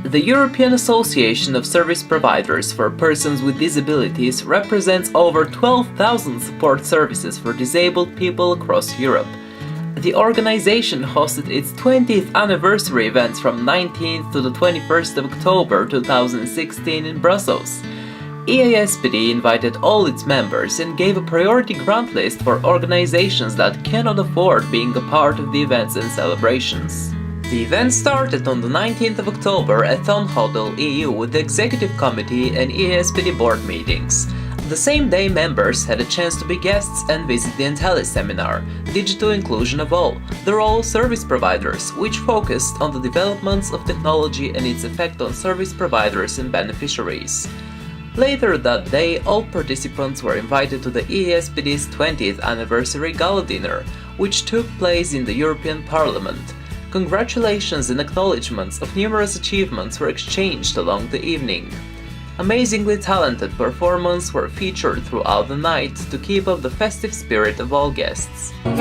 The European Association of Service Providers for Persons with Disabilities represents over 12,000 support services for disabled people across Europe. The organization hosted its 20th anniversary events from 19th to the 21st of October 2016 in Brussels. EASPD invited all its members and gave a priority grant list for organizations that cannot afford being a part of the events and celebrations. The event started on the 19th of October at Town Hotel EU with the Executive Committee and EASPD board meetings. The same day, members had a chance to be guests and visit the Entele seminar, Digital Inclusion of All, the Role of Service Providers, which focused on the developments of technology and its effect on service providers and beneficiaries. Later that day, all participants were invited to the EASPD's 20th anniversary gala dinner, which took place in the European Parliament. Congratulations and acknowledgements of numerous achievements were exchanged along the evening. Amazingly talented performances were featured throughout the night to keep up the festive spirit of all guests. On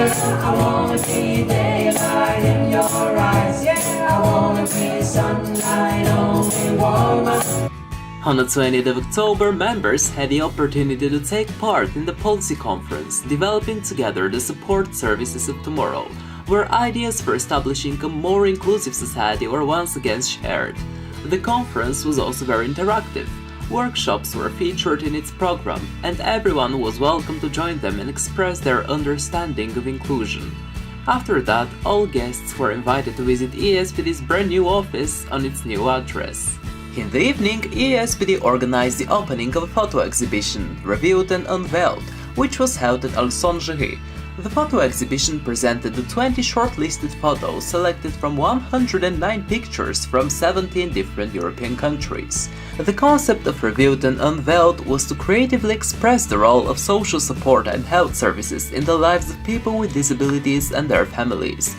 the 20th of October, members had the opportunity to take part in the policy conference, Developing Together the Support Services of Tomorrow, where ideas for establishing a more inclusive society were once again shared. The conference was also very interactive. Workshops were featured in its program, and everyone was welcome to join them and express their understanding of inclusion. After that, all guests were invited to visit EASPD's brand new office on its new address. In the evening, EASPD organized the opening of a photo exhibition, Reviewed and Unveiled, which was held at Alexandrie. The photo exhibition presented the 20 shortlisted photos selected from 109 pictures from 17 different European countries. The concept of Reviewed and Unveiled was to creatively express the role of social support and health services in the lives of people with disabilities and their families,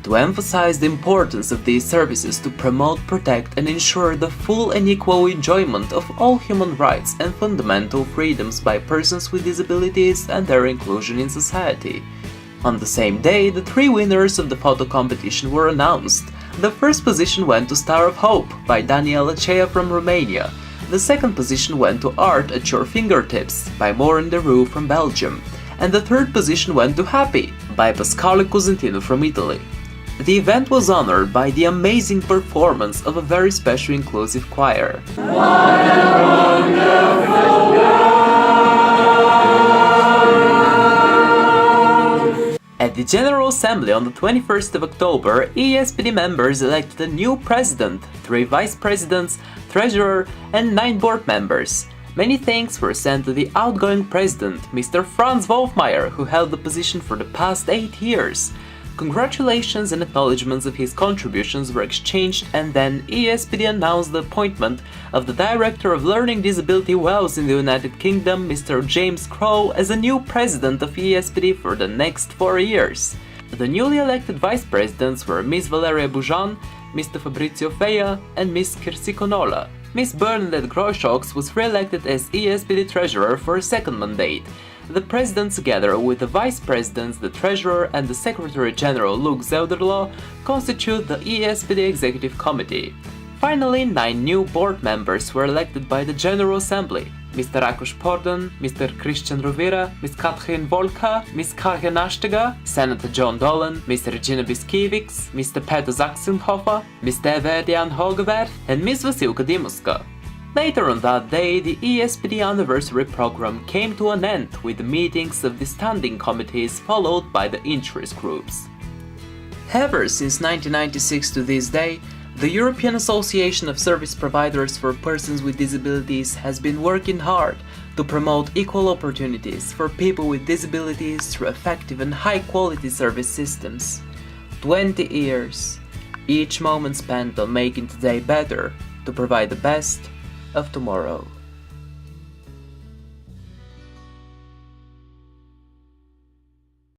to emphasize the importance of these services to promote, protect and ensure the full and equal enjoyment of all human rights and fundamental freedoms by persons with disabilities and their inclusion in society. On the same day, the 3 winners of the photo competition were announced. The first position went to Star of Hope by Daniela Chea from Romania. The second position went to Art at Your Fingertips by Maureen Deroux from Belgium. And the third position went to Happy by Pasquale Cosentino from Italy. The event was honored by the amazing performance of a very special inclusive choir. At the General Assembly on the 21st of October, EASPD members elected a new president, 3 vice presidents, treasurer and 9 board members. Many thanks were sent to the outgoing president, Mr. Franz Wolfmeier, who held the position for the past 8 years. Congratulations and acknowledgements of his contributions were exchanged, and then EASPD announced the appointment of the Director of Learning Disability Wales in the United Kingdom, Mr. James Crowe, as a new president of EASPD for the next 4 years. The newly elected vice presidents were Ms. Valeria Bujan, Mr. Fabrizio Feia and Ms. Kirsi Konola. Ms. Bernadette Groschaux was re-elected as EASPD Treasurer for a second mandate. The President, together with the Vice Presidents, the Treasurer and the Secretary General Luke Zelderlo, constitute the EASPD Executive Committee. Finally, 9 new board members were elected by the General Assembly: Mr. Rakush Porden, Mr. Christian Rovira, Ms. Katrin Volka, Ms. Kaja Nastega, Senator John Dolan, Ms. Regina Biskiewicz, Mr. Peter Sachsenhofer, Mr. Everdian Hogewerth and Ms. Vasilka Dimuska. Later on that day, the EASPD anniversary program came to an end with the meetings of the standing committees followed by the interest groups. However, since 1996 to this day, the European Association of Service Providers for Persons with Disabilities has been working hard to promote equal opportunities for people with disabilities through effective and high-quality service systems. 20 years, each moment spent on making today better to provide the best of tomorrow.